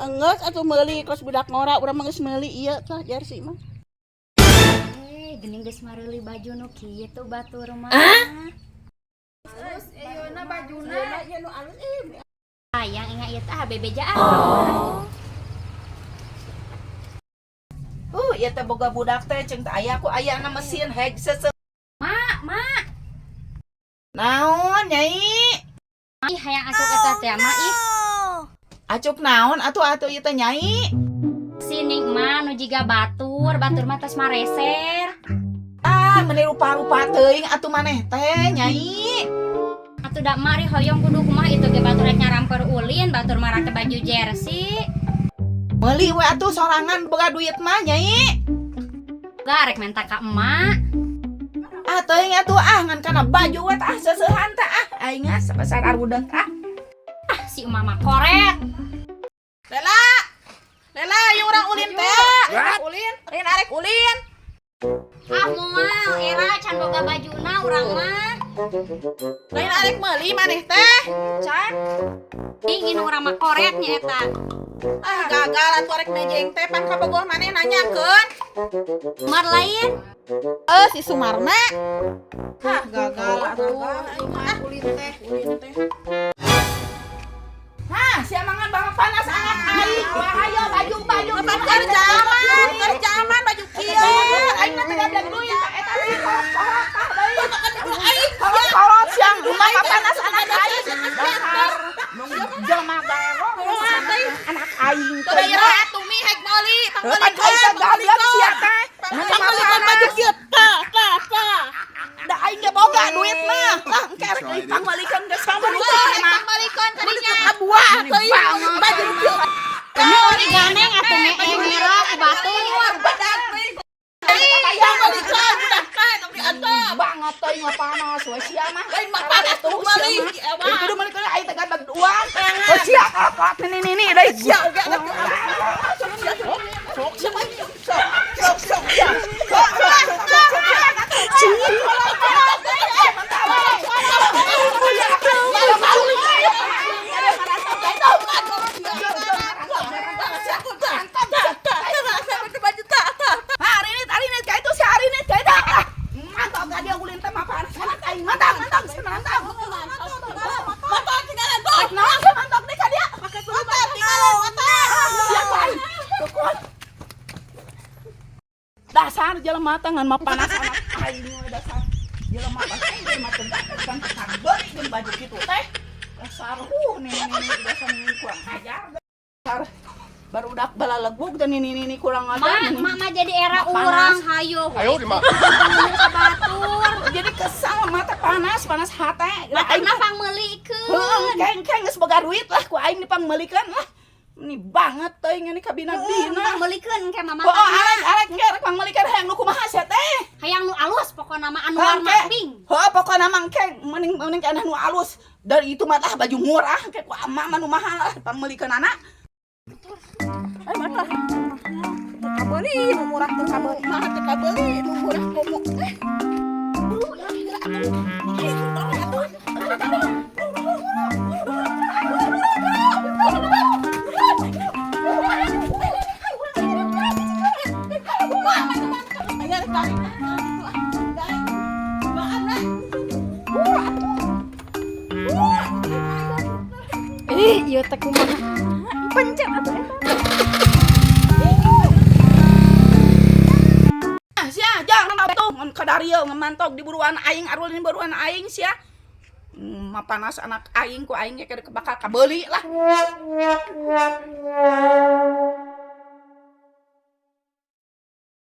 Enggak atuh meuli kos budak ngora urang mah geus meuli ieu tah jersey mah. Gening geus mareuli baju nu kieu batur mah. Terus ayeuna bajuna Aya nu alus Sayang ingat ieu teh bebejaan. ieu teh boga budak teh ceung teh aya ku ayana mesin heg sese. Mak. Naon nyai? Ih hayang asup eta teh mah ih. Acup naon atuh ieu teh nyai? Sining mah nu jiga batur mah tos mareser. Meni rupa-rupa teuing atuh maneh teh nyai. Atuh da mari hoyong kudu kumaha itu ge batur rek nyaramper ulin, batur mah rake baju jersey. Meuli we atuh sorangan boga duit mah nyai. Garek minta ka emak. Teuing atuh ngan kana baju we tah seusehan teh aing sabasar arudeng Si emak mah korek. Lela yung urang ulin teh. Ulin, arek ulin. Moal era can boga bajuna urang mah. Lain arek meuli maneh teh. Can ingin urang mah korek nya eta. Gagal atuh arek mejeng teh pan kabogoh maneh nanyakeun. Mar lain. Si Sumarna. Gagal atuh ulin teh. Sia mangan bawa panas anak aing. Ayo baju kerjaman baju kieu. Aing mah teh gablek duit eta teh kolot aing. Kolot siang rumah panas anak aing. Dasar jelema gaero anak aing teh. Bayar atuh mi heg meuli pangmeulikeun gablek sia teh. Pangmeulikeun baju kieu tah. Da aing ge boga duit mah. Lah engke rek deui pangmeulikeun geus pangmeulikeun tadinya. Buah teuing baju kieu. Kamu ori ganeng atuh merah ku batur. Banget teuing mah panas we sia mah. Lain mah panas tuh meuli. Kudu meuli keur aing teh gadag uang. Oh sia kakak ini deui sia oge. Sok dasar jelema teh ngan mah panas anak aing we dasar jelema aing mah teh kan beuri jeung baju kitu teh dasar nih dasar ini kurang ajar dasar barudak balalegug dan ini kurang ajar mama jadi era urang hayo Ayo di mana? batur jadi kesal mata panas hate aing mah pangmeulikeun keng geus boga duit lah ku aing dipangmeulikeun lah ini banget teuing ini kabina-bina pangmeulikeun ke mama arek rek pangmeulikeun hayang nu kumaha sia teh hayang nu alus pokona mah anu warna pink pokona mah engke mending kana nu alus dari itu mah tah baju murah ke ku ama mah nu mahal lah pangmeulikeun anak mata kabeuli nu murah teh kabeuli mah teh kabeuli nu murah komo ieu teh kumaha pencet atuh sia jangan atuh ngan kadarieu ngamantog di buruan aing arulin buruan aing sia mah panas anak aing ku aing ge bakal kabeuli lah